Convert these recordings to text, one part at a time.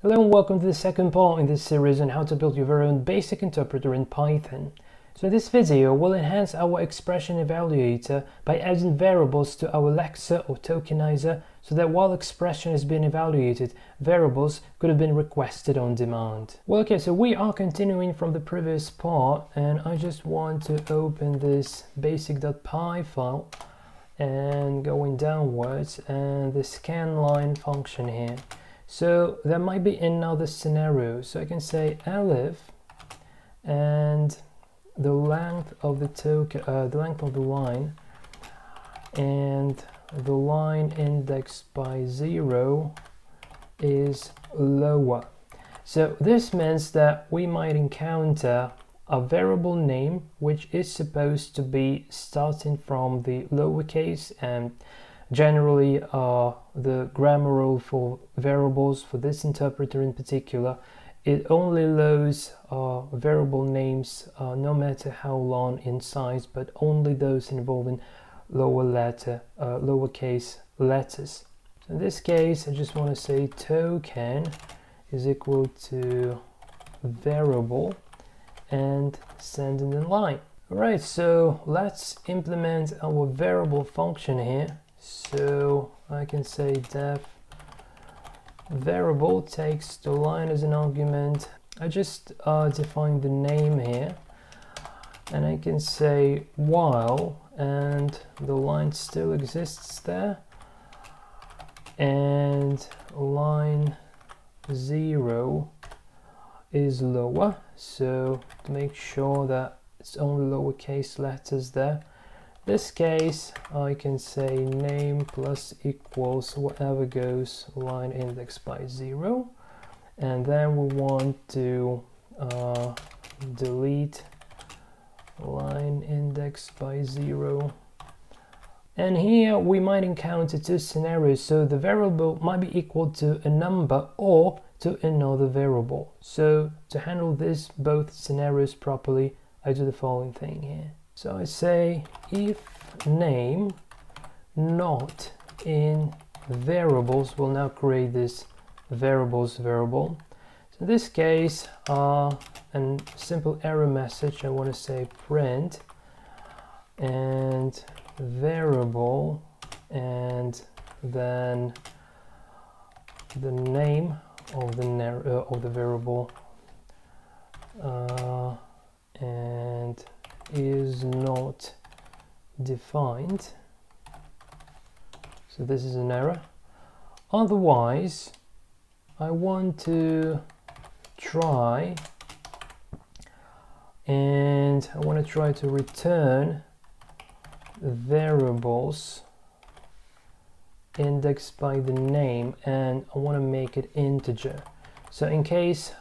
Hello and welcome to the second part in this series on how to build your very own basic interpreter in Python. So in this video, we'll enhance our expression evaluator by adding variables to our lexer or tokenizer so that while expression is being evaluated, variables could have been requested on demand. Well, okay, so we are continuing from the previous part and I just want to open this basic.py file and going downwards and the scanline function here. So there might be another scenario. So I can say elif and the length of the token, the length of the line, and the line indexed by 0 is lower. So this means that we might encounter a variable name which is supposed to be starting from the lowercase, and generally the grammar rule for variables for this interpreter in particular, it only loads variable names no matter how long in size, but only those involving lowercase letters. So in this case I just want to say token is equal to variable and send in the line. Alright, so let's implement our variable function here. So I can say def variable takes the line as an argument. I just define the name here, and I can say while, and the line still exists there, and line 0 is lower, so to make sure that it's only lowercase letters there. This case I can say name plus equals whatever goes line indexed by 0, and then we want to delete line indexed by 0. And here we might encounter two scenarios. So the variable might be equal to a number or to another variable. So to handle this both scenarios properly, I do the following thing here. So I say if name not in variables, will now create this variables variable. So in this case, a simple error message, I want to say print and variable and then the name of the variable and is not defined. So this is an error. Otherwise I want to try to return variables indexed by the name, and I want to make it integer. So in case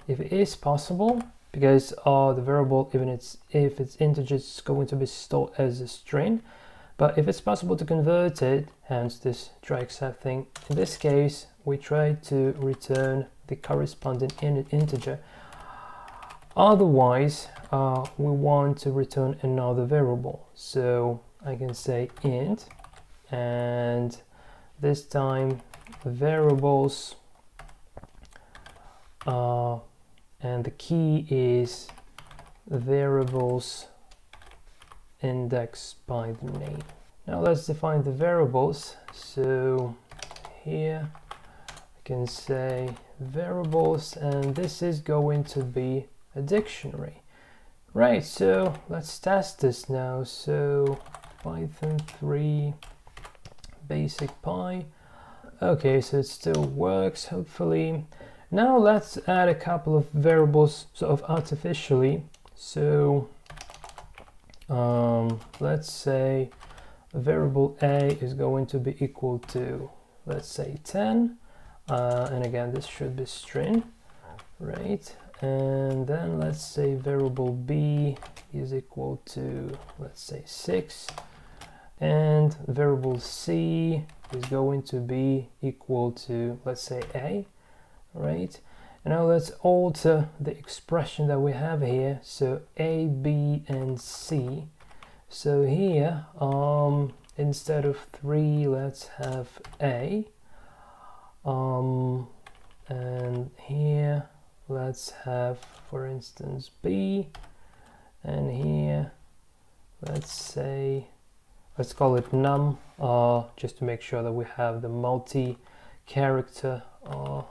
if it is possible, because the variable, even if it's integer, it's going to be stored as a string, but if it's possible to convert it, hence this try except thing, in this case we try to return the corresponding integer. Otherwise we want to return another variable, so I can say int, and this time variables and the key is variables indexed by the name. Now let's define the variables. So here I can say variables, and this is going to be a dictionary. Right, so let's test this now. So Python 3 basic py. Okay, so it still works, hopefully. Now let's add a couple of variables sort of artificially. So let's say variable a is going to be equal to, let's say 10, and again this should be string, right? And then let's say variable b is equal to, let's say 6, and variable c is going to be equal to, let's say a. Right, and now let's alter the expression that we have here. So a, b, and c. So here instead of 3 let's have a, and here let's have, for instance, B, and here let's call it num, just to make sure that we have the multi-character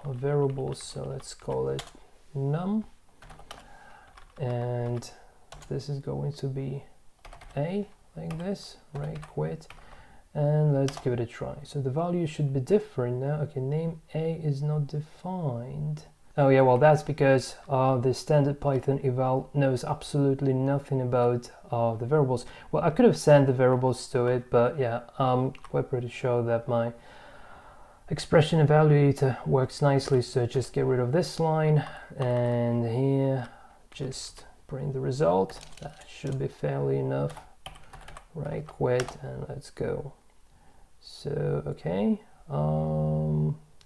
variables. So let's call it num, and this is going to be A, like this, right? Quit, and let's give it a try. So the value should be different now. Okay, name A is not defined. Oh yeah, well that's because the standard Python eval knows absolutely nothing about the variables. Well, I could have sent the variables to it, but yeah, we're pretty sure that my expression evaluator works nicely. So just get rid of this line, and here just print the result. That should be fairly enough. Right, quit, and let's go. So okay,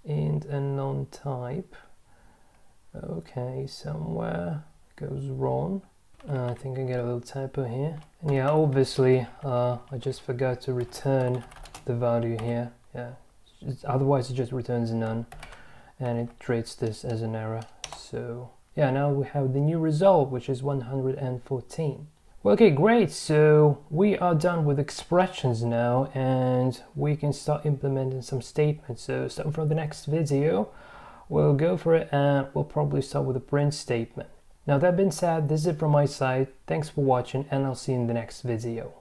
int and non-type. Okay, somewhere goes wrong. I think I get a little typo here. And yeah, obviously, I just forgot to return the value here. Yeah, otherwise it just returns none, and it treats this as an error. So yeah, now we have the new result, which is 114. Well, okay, great. So we are done with expressions now, and we can start implementing some statements. So starting from the next video, we'll go for it, and we'll probably start with a print statement. Now that being said, this is it from my side. Thanks for watching, and I'll see you in the next video.